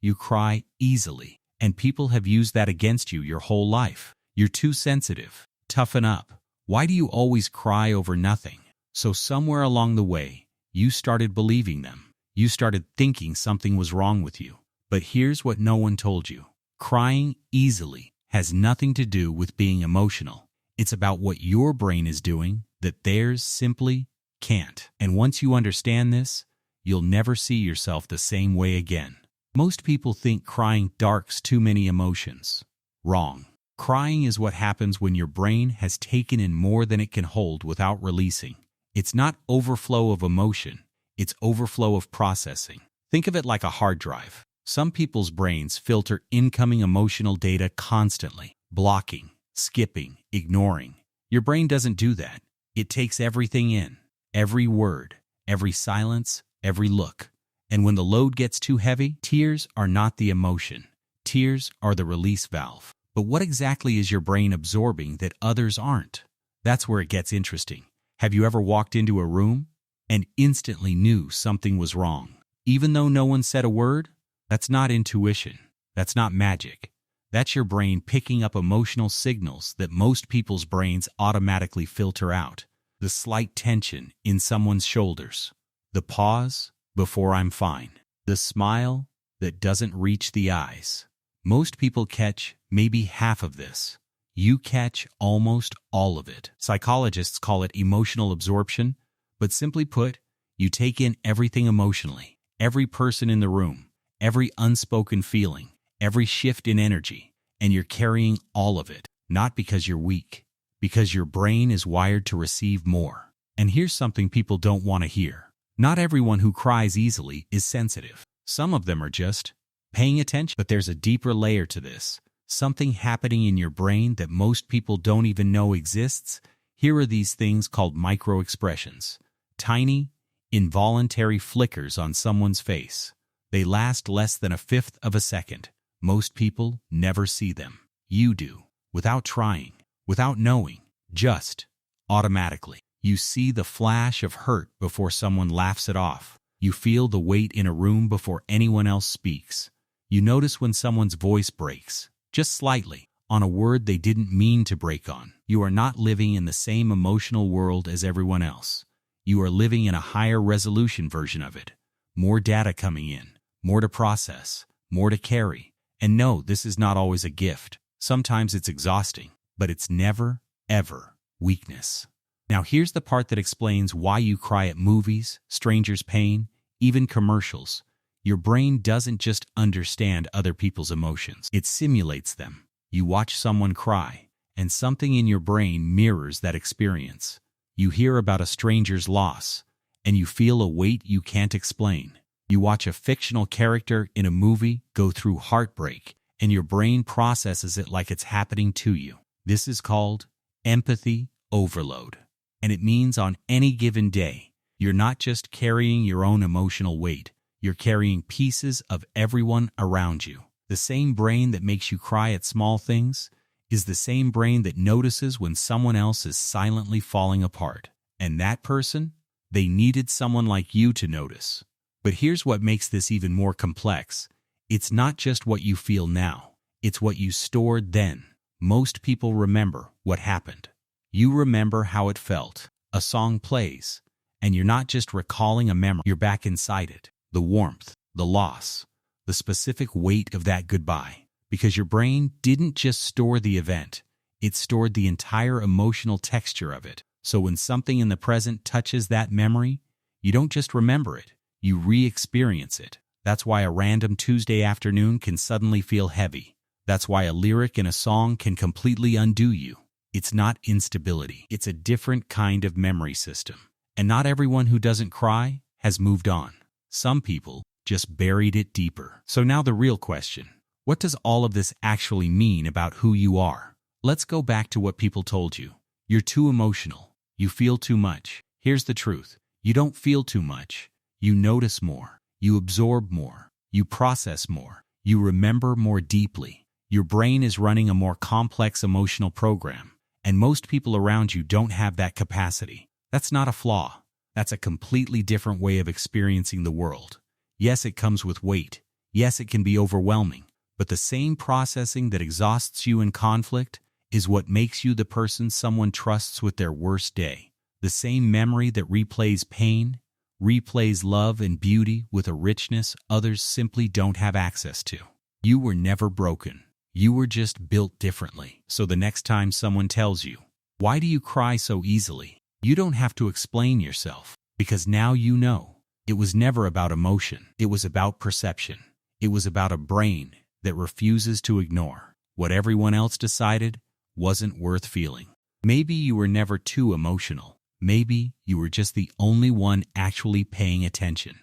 You cry easily, and people have used that against you your whole life. You're too sensitive. Toughen up. Why do you always cry over nothing? So somewhere along the way, you started believing them. You started thinking something was wrong with you. But here's what no one told you. Crying easily has nothing to do with being emotional. It's about what your brain is doing that theirs simply can't. And once you understand this, you'll never see yourself the same way again. Most people think crying darks too many emotions. Wrong. Crying is what happens when your brain has taken in more than it can hold without releasing. It's not overflow of emotion, it's overflow of processing. Think of it like a hard drive. Some people's brains filter incoming emotional data constantly, blocking, skipping, ignoring. Your brain doesn't do that. It takes everything in, every word, every silence, every look. And when the load gets too heavy, tears are not the emotion. Tears are the release valve. But what exactly is your brain absorbing that others aren't? That's where it gets interesting. Have you ever walked into a room and instantly knew something was wrong? Even though no one said a word? That's not intuition. That's not magic. That's your brain picking up emotional signals that most people's brains automatically filter out. The slight tension in someone's shoulders. The pause before I'm fine. The smile that doesn't reach the eyes. Most people catch maybe half of this. You catch almost all of it. Psychologists call it emotional absorption, but simply put, you take in everything emotionally. Every person in the room, every unspoken feeling, every shift in energy, and you're carrying all of it, not because you're weak, because your brain is wired to receive more. And here's something people don't want to hear. Not everyone who cries easily is sensitive. Some of them are just paying attention. But there's a deeper layer to this. Something happening in your brain that most people don't even know exists. Here are these things called micro-expressions. Tiny, involuntary flickers on someone's face. They last less than 1/5 of a second. Most people never see them. You do. Without trying. Without knowing. Just automatically. You see the flash of hurt before someone laughs it off. You feel the weight in a room before anyone else speaks. You notice when someone's voice breaks, just slightly, on a word they didn't mean to break on. You are not living in the same emotional world as everyone else. You are living in a higher resolution version of it. More data coming in, more to process, more to carry. And no, this is not always a gift. Sometimes it's exhausting, but it's never, ever weakness. Now here's the part that explains why you cry at movies, strangers' pain, even commercials. Your brain doesn't just understand other people's emotions. It simulates them. You watch someone cry, and something in your brain mirrors that experience. You hear about a stranger's loss, and you feel a weight you can't explain. You watch a fictional character in a movie go through heartbreak, and your brain processes it like it's happening to you. This is called empathy overload. And it means on any given day, you're not just carrying your own emotional weight, you're carrying pieces of everyone around you. The same brain that makes you cry at small things is the same brain that notices when someone else is silently falling apart. And that person, they needed someone like you to notice. But here's what makes this even more complex. It's not just what you feel now, it's what you stored then. Most people remember what happened. You remember how it felt. A song plays, and you're not just recalling a memory, you're back inside it. The warmth, the loss, the specific weight of that goodbye. Because your brain didn't just store the event, it stored the entire emotional texture of it. So when something in the present touches that memory, you don't just remember it, you re-experience it. That's why a random Tuesday afternoon can suddenly feel heavy. That's why a lyric in a song can completely undo you. It's not instability. It's a different kind of memory system. And not everyone who doesn't cry has moved on. Some people just buried it deeper. So now the real question. What does all of this actually mean about who you are? Let's go back to what people told you. You're too emotional. You feel too much. Here's the truth. You don't feel too much. You notice more. You absorb more. You process more. You remember more deeply. Your brain is running a more complex emotional program. And most people around you don't have that capacity. That's not a flaw. That's a completely different way of experiencing the world. Yes, it comes with weight. Yes, it can be overwhelming, but the same processing that exhausts you in conflict is what makes you the person someone trusts with their worst day. The same memory that replays pain, replays love and beauty with a richness others simply don't have access to. You were never broken. You were just built differently. So the next time someone tells you, "Why do you cry so easily?" you don't have to explain yourself, because now you know. It was never about emotion. It was about perception. It was about a brain that refuses to ignore what everyone else decided wasn't worth feeling. Maybe you were never too emotional. Maybe you were just the only one actually paying attention.